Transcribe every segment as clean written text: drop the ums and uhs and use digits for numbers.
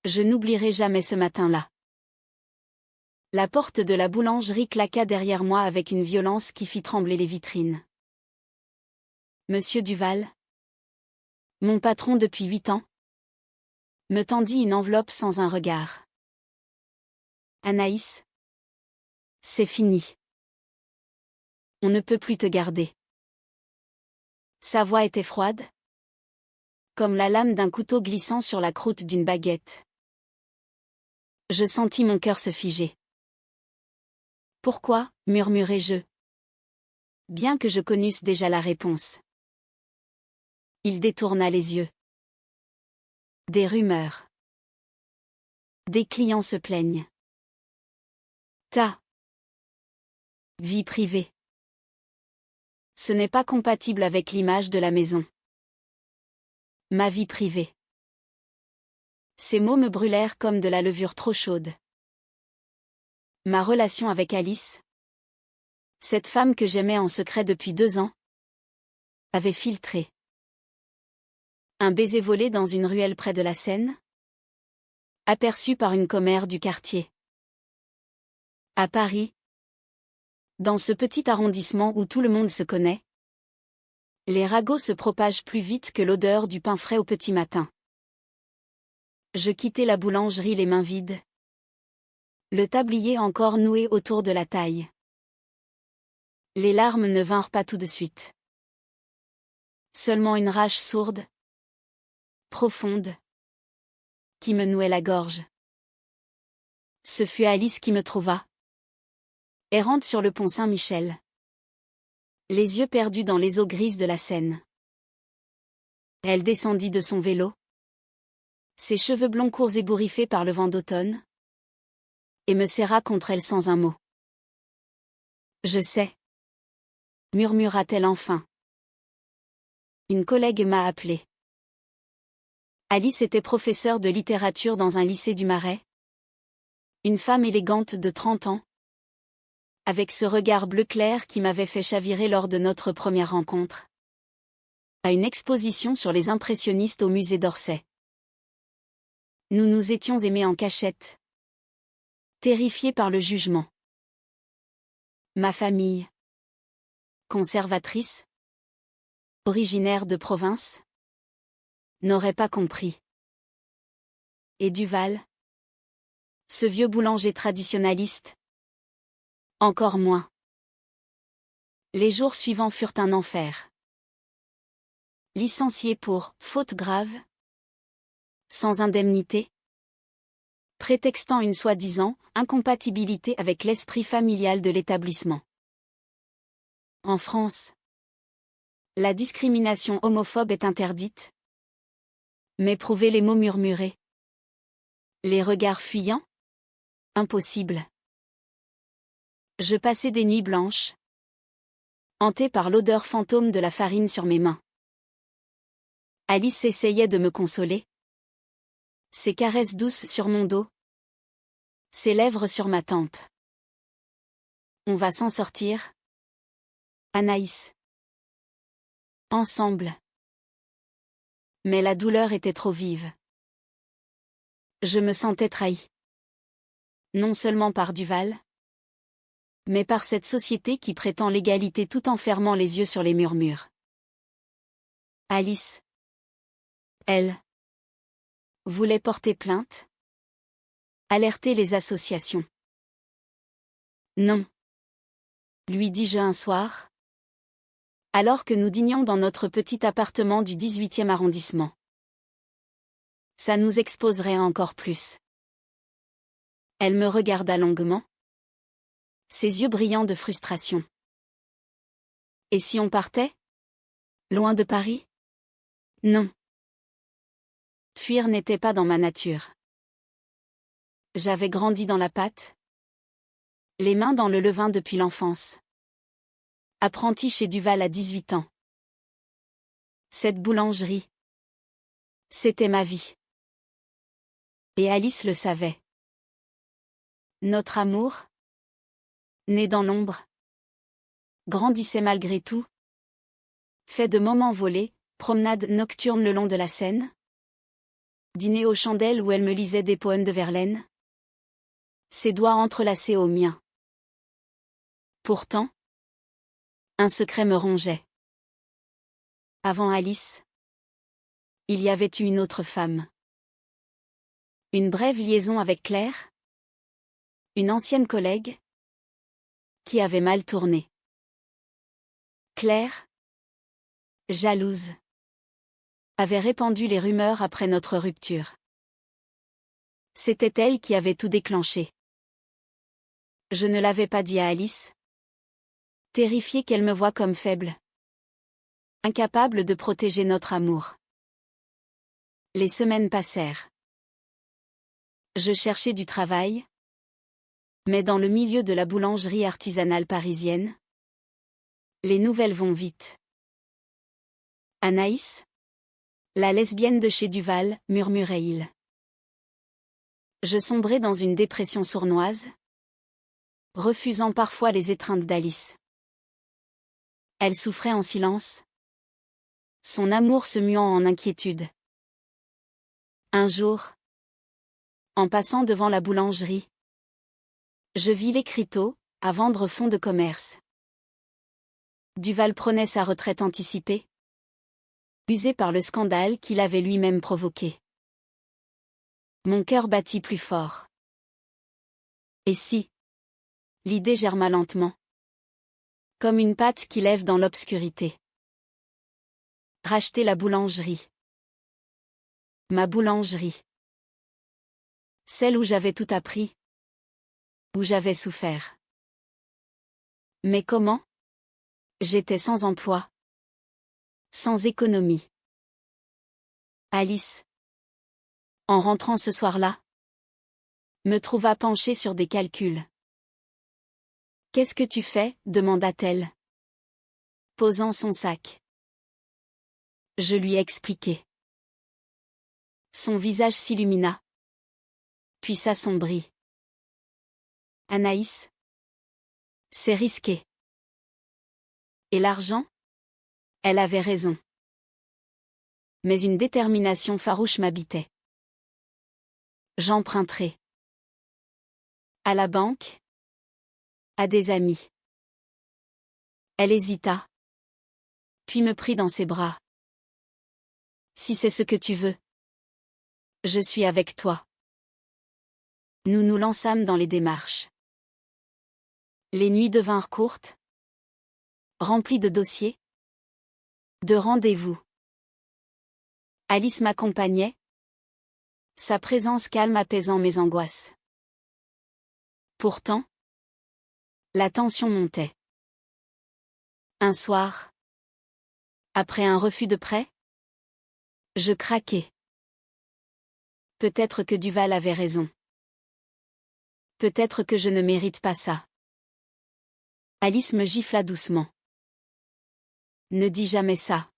Je n'oublierai jamais ce matin-là. La porte de la boulangerie claqua derrière moi avec une violence qui fit trembler les vitrines. Monsieur Duval, mon patron depuis 8 ans, me tendit une enveloppe sans un regard. Anaïs, c'est fini. On ne peut plus te garder. Sa voix était froide, comme la lame d'un couteau glissant sur la croûte d'une baguette. Je sentis mon cœur se figer. Pourquoi, murmurai-je, bien que je connusse déjà la réponse. Il détourna les yeux. Des rumeurs. Des clients se plaignent. Ta vie privée. Ce n'est pas compatible avec l'image de la maison. Ma vie privée. Ces mots me brûlèrent comme de la levure trop chaude. Ma relation avec Alice, cette femme que j'aimais en secret depuis 2 ans, avait filtré. Un baiser volé dans une ruelle près de la Seine, aperçu par une commère du quartier. À Paris, dans ce petit arrondissement où tout le monde se connaît, les ragots se propagent plus vite que l'odeur du pain frais au petit matin. Je quittai la boulangerie les mains vides. Le tablier encore noué autour de la taille. Les larmes ne vinrent pas tout de suite. Seulement une rage sourde, profonde, qui me nouait la gorge. Ce fut Alice qui me trouva, errante sur le pont Saint-Michel, les yeux perdus dans les eaux grises de la Seine. Elle descendit de son vélo, ses cheveux blonds courts ébouriffés par le vent d'automne, et me serra contre elle sans un mot. Je sais, murmura-t-elle enfin. Une collègue m'a appelée. Alice était professeure de littérature dans un lycée du Marais. Une femme élégante de 30 ans, avec ce regard bleu clair qui m'avait fait chavirer lors de notre première rencontre. À une exposition sur les impressionnistes au musée d'Orsay. Nous nous étions aimés en cachette, terrifiés par le jugement. Ma famille, conservatrice, originaire de province, n'aurait pas compris. Et Duval, ce vieux boulanger traditionnaliste, encore moins. Les jours suivants furent un enfer. Licencié pour faute grave, sans indemnité, prétextant une soi-disant incompatibilité avec l'esprit familial de l'établissement. En France, la discrimination homophobe est interdite. Mais prouver les mots murmurés, les regards fuyants, impossible. Je passais des nuits blanches, hantée par l'odeur fantôme de la farine sur mes mains. Alice essayait de me consoler. Ses caresses douces sur mon dos, ses lèvres sur ma tempe. On va s'en sortir, Anaïs. Ensemble. Mais la douleur était trop vive. Je me sentais trahi. Non seulement par Duval, mais par cette société qui prétend l'égalité tout en fermant les yeux sur les murmures. Alice, elle, voulait porter plainte, alerter les associations. Non, lui dis-je un soir, alors que nous dînions dans notre petit appartement du 18e arrondissement. Ça nous exposerait encore plus. Elle me regarda longuement, ses yeux brillants de frustration. Et si on partait? Loin de Paris? Non. Fuir n'était pas dans ma nature. J'avais grandi dans la pâte, les mains dans le levain depuis l'enfance. Apprenti chez Duval à 18 ans. Cette boulangerie, c'était ma vie. Et Alice le savait. Notre amour, né dans l'ombre, grandissait malgré tout. Fait de moments volés, promenades nocturnes le long de la Seine, Dîner aux chandelles où elle me lisait des poèmes de Verlaine. Ses doigts entrelacés aux miens. Pourtant, un secret me rongeait. Avant Alice, il y avait eu une autre femme. Une brève liaison avec Claire, une ancienne collègue, qui avait mal tourné. Claire, jalouse, avait répandu les rumeurs après notre rupture. C'était elle qui avait tout déclenché. Je ne l'avais pas dit à Alice, terrifiée qu'elle me voie comme faible, incapable de protéger notre amour. Les semaines passèrent. Je cherchais du travail, mais dans le milieu de la boulangerie artisanale parisienne, les nouvelles vont vite. Anaïs, la lesbienne de chez Duval, murmurait-il. Je sombrais dans une dépression sournoise, refusant parfois les étreintes d'Alice. Elle souffrait en silence, son amour se muant en inquiétude. Un jour, en passant devant la boulangerie, je vis l'écriteau, à vendre fonds de commerce. Duval prenait sa retraite anticipée, usé par le scandale qu'il avait lui-même provoqué. Mon cœur battit plus fort. Et si l'idée germa lentement, comme une patte qui lève dans l'obscurité. Racheter la boulangerie. Ma boulangerie. Celle où j'avais tout appris. Où j'avais souffert. Mais comment? J'étais sans emploi. Sans économie. Alice, en rentrant ce soir-là, me trouva penchée sur des calculs. Qu'est-ce que tu fais? Demanda-t-elle, posant son sac. Je lui expliquai. Son visage s'illumina, puis s'assombrit. Anaïs, c'est risqué. Et l'argent? Elle avait raison. Mais une détermination farouche m'habitait. J'emprunterai. À la banque? À des amis. Elle hésita, puis me prit dans ses bras. Si c'est ce que tu veux, je suis avec toi. Nous nous lançâmes dans les démarches. Les nuits devinrent courtes, remplies de dossiers, de rendez-vous. Alice m'accompagnait, sa présence calme apaisant mes angoisses. Pourtant, la tension montait. Un soir, après un refus de prêt, je craquai. Peut-être que Duval avait raison. Peut-être que je ne mérite pas ça. Alice me gifla doucement. Ne dis jamais ça.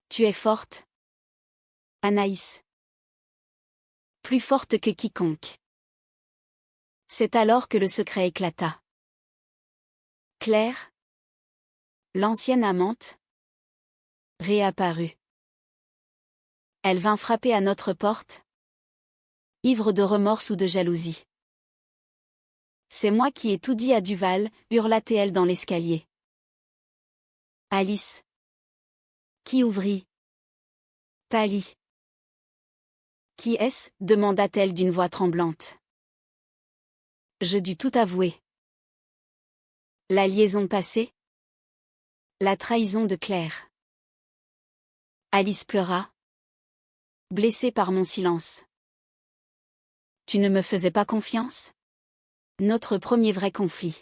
Tu es forte, Anaïs. Plus forte que quiconque. C'est alors que le secret éclata. Claire, l'ancienne amante, réapparut. Elle vint frapper à notre porte, ivre de remords ou de jalousie. C'est moi qui ai tout dit à Duval, hurla-t-elle dans l'escalier. Alice. Qui ouvrit? Pâlit. Qui est-ce? Demanda-t-elle d'une voix tremblante. Je dus tout avouer. La liaison passée. La trahison de Claire. Alice pleura, blessée par mon silence. Tu ne me faisais pas confiance? Notre premier vrai conflit.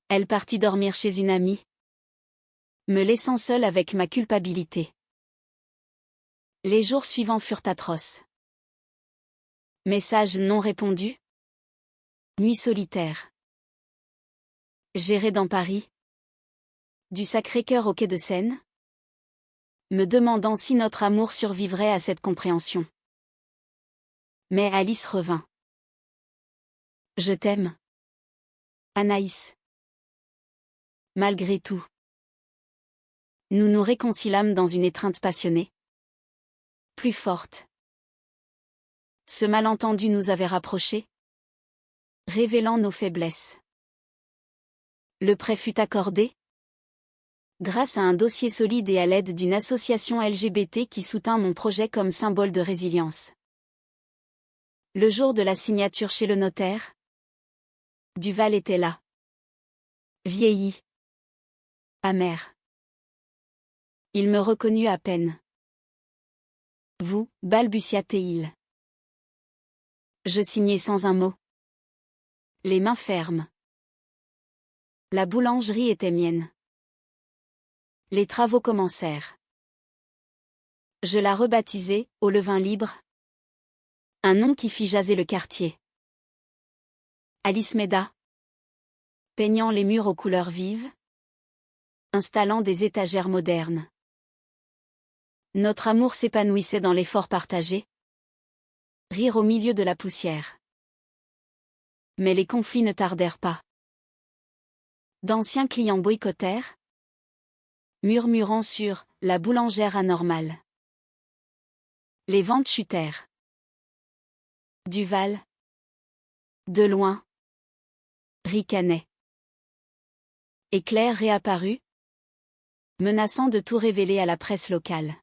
Elle partit dormir chez une amie, me laissant seule avec ma culpabilité. Les jours suivants furent atroces. Messages non répondus. Nuit solitaire. J'errais dans Paris, du Sacré-Cœur au quai de Seine, me demandant si notre amour survivrait à cette compréhension. Mais Alice revint. Je t'aime, Anaïs. Malgré tout. Nous nous réconciliâmes dans une étreinte passionnée. plus forte. Ce malentendu nous avait rapprochés, révélant nos faiblesses. Le prêt fut accordé grâce à un dossier solide et à l'aide d'une association LGBT qui soutint mon projet comme symbole de résilience. Le jour de la signature chez le notaire, Duval était là. Vieilli. Amer. Il me reconnut à peine. Vous, balbutia-t-il. Je signai sans un mot. Les mains fermes. La boulangerie était mienne. Les travaux commencèrent. Je la rebaptisai, au levain libre. Un nom qui fit jaser le quartier. Alice m'aida, peignant les murs aux couleurs vives, installant des étagères modernes. Notre amour s'épanouissait dans l'effort partagé. Rire au milieu de la poussière. Mais les conflits ne tardèrent pas. D'anciens clients boycottèrent, murmurant sur « la boulangère anormale ». Les ventes chutèrent. Duval, de loin, ricanait. Et Claire réapparut, menaçant de tout révéler à la presse locale.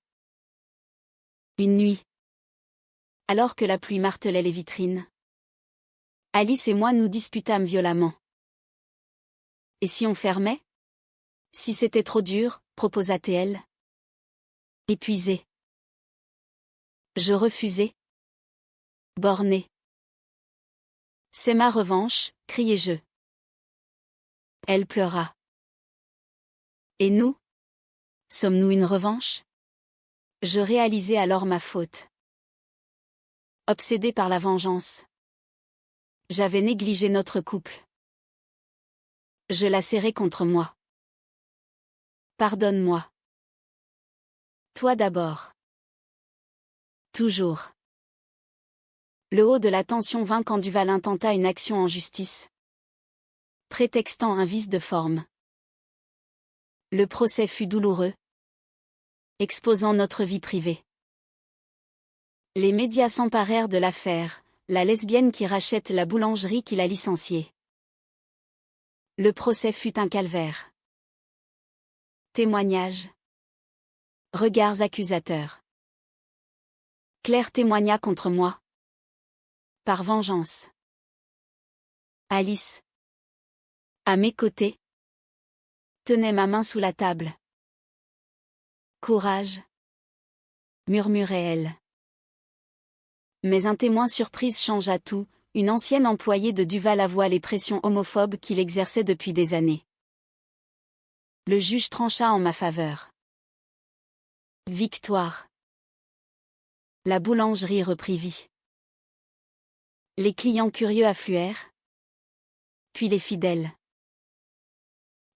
Une nuit, alors que la pluie martelait les vitrines, Alice et moi nous disputâmes violemment. Et si on fermait? Si c'était trop dur, proposa-t-elle. Épuisée. Je refusai. Bornée. C'est ma revanche, criai-je. Elle pleura. Et nous? Sommes-nous une revanche? Je réalisai alors ma faute. Obsédée par la vengeance, j'avais négligé notre couple. Je la serrai contre moi. Pardonne-moi. Toi d'abord. Toujours. Le haut de la tension vint quand Duval intenta une action en justice, prétextant un vice de forme. Le procès fut douloureux, exposant notre vie privée. Les médias s'emparèrent de l'affaire, la lesbienne qui rachète la boulangerie qui l'a licenciée. Le procès fut un calvaire. Témoignages. Regards accusateurs. Claire témoigna contre moi. Par vengeance. Alice, à mes côtés, tenait ma main sous la table. Courage, murmurait-elle. Mais un témoin surprise changea tout, une ancienne employée de Duval avoua les pressions homophobes qu'il exerçait depuis des années. Le juge trancha en ma faveur. Victoire. La boulangerie reprit vie. Les clients curieux affluèrent, puis les fidèles.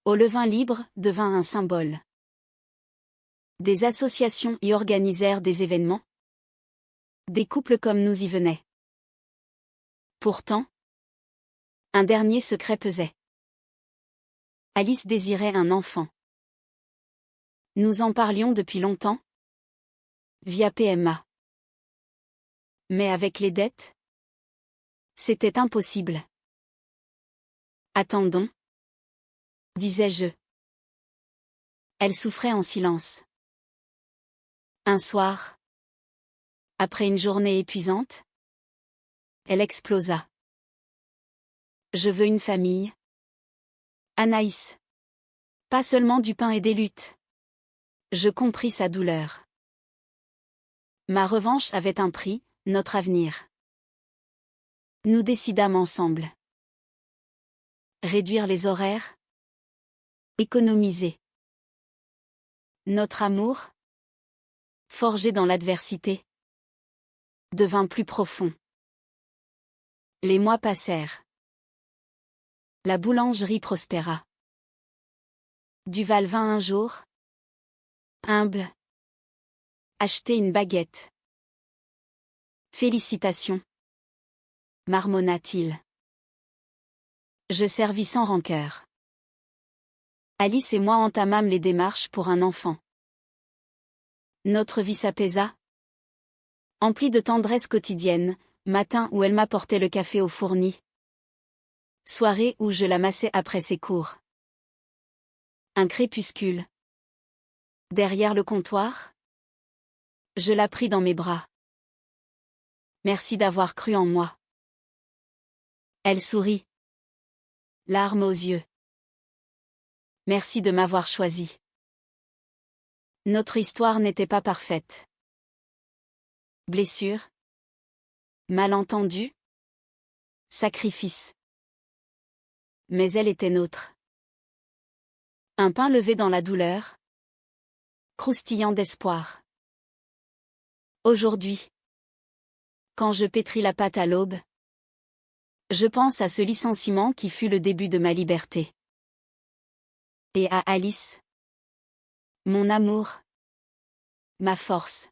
Au levain libre devint un symbole. Des associations y organisèrent des événements. Des couples comme nous y venaient. Pourtant, un dernier secret pesait. Alice désirait un enfant. Nous en parlions depuis longtemps, via PMA. Mais avec les dettes, c'était impossible. Attendons, disais-je. Elle souffrait en silence. Un soir, après une journée épuisante, elle explosa. Je veux une famille. Anaïs. Pas seulement du pain et des luttes. Je compris sa douleur. Ma revanche avait un prix, notre avenir. Nous décidâmes ensemble. Réduire les horaires. Économiser. Notre amour, forgé dans l'adversité, devint plus profond. Les mois passèrent. La boulangerie prospéra. Duval vint un jour, humble, acheter une baguette. Félicitations, marmonna-t-il. Je servis sans rancœur. Alice et moi entamâmes les démarches pour un enfant. Notre vie s'apaisa, Empli de tendresse quotidienne, matin où elle m'apportait le café au fourni. Soirée où je la massais après ses cours. Un crépuscule. Derrière le comptoir? Je la pris dans mes bras. Merci d'avoir cru en moi. Elle sourit. Larmes aux yeux. Merci de m'avoir choisi. Notre histoire n'était pas parfaite. Blessure. Malentendu. Sacrifice. Mais elle était nôtre. Un pain levé dans la douleur. Croustillant d'espoir. Aujourd'hui. Quand je pétris la pâte à l'aube. Je pense à ce licenciement qui fut le début de ma liberté. Et à Alice. Mon amour. Ma force.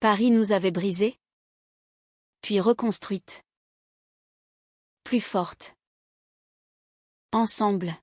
Paris nous avait brisés. Puis reconstruite. Plus forte. Ensemble.